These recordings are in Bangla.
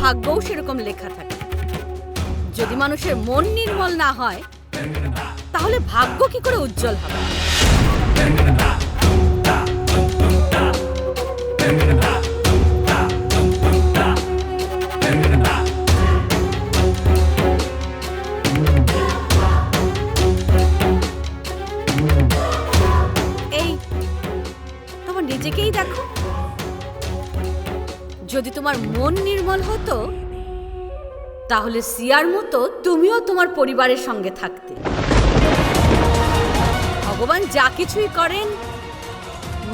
ভাগ্যও সেরকম লেখা থাকে। যদি মানুষের মন নির্মল না হয় তাহলে ভাগ্য কি করে উজ্জ্বল হবে? এই তোমার নিজেকেই দেখো, যদি তোমার মন নির্মল হতো তাহলে সিয়ার মতো তুমিও তোমার পরিবারের সঙ্গে থাকতে। ভগবান যা কিছুই করেন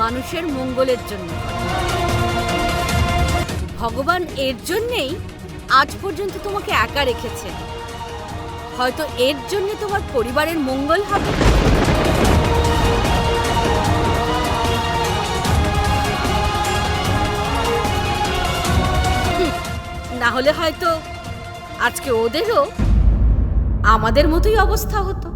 মানুষের মঙ্গলের জন্য। ভগবান এর জন্যেই আজ পর্যন্ত তোমাকে একা রেখেছেন। হয়তো এর জন্য তোমার পরিবারের মঙ্গল হবে। না হলে হয়তো আজকে ওদেরও আমাদের মতোই অবস্থা হতো।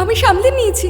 আমি সামলে নিয়েছি।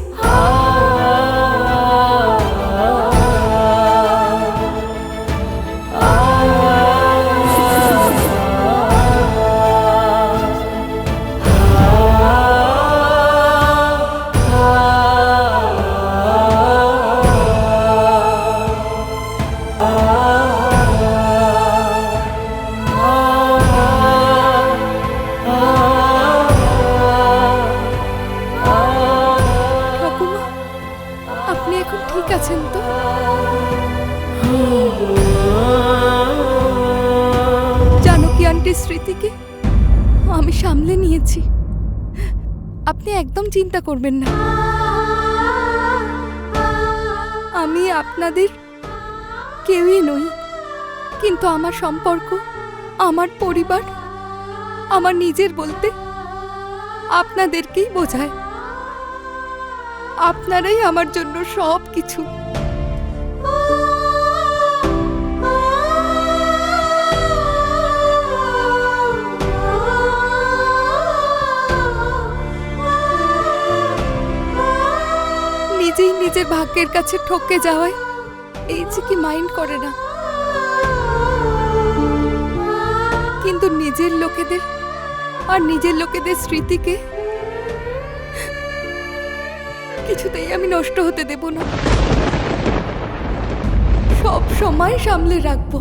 ঠিক আছেন তো? জানকী আন্টির স্মৃতিকে আমি সামলে নিয়েছি। আপনি একদম চিন্তা করবেন না। আমি আপনাদের কেউই নই, কিন্তু আমার সম্পর্ক, আমার পরিবার, আমার নিজের বলতে আপনাদেরকেই বোঝায়। আপনারাই আমার জন্য সব কিছু। নিজেই নিজের ভাগ্যের কাছে ঠকে যাওয়ায় এই যে কি মাইন্ড করে না, কিন্তু নিজের লোকেদের আর নিজের লোকেদের স্মৃতিকে কিছুতেই আমি নষ্ট হতে দেব না। সব সময় সামলে রাখবো।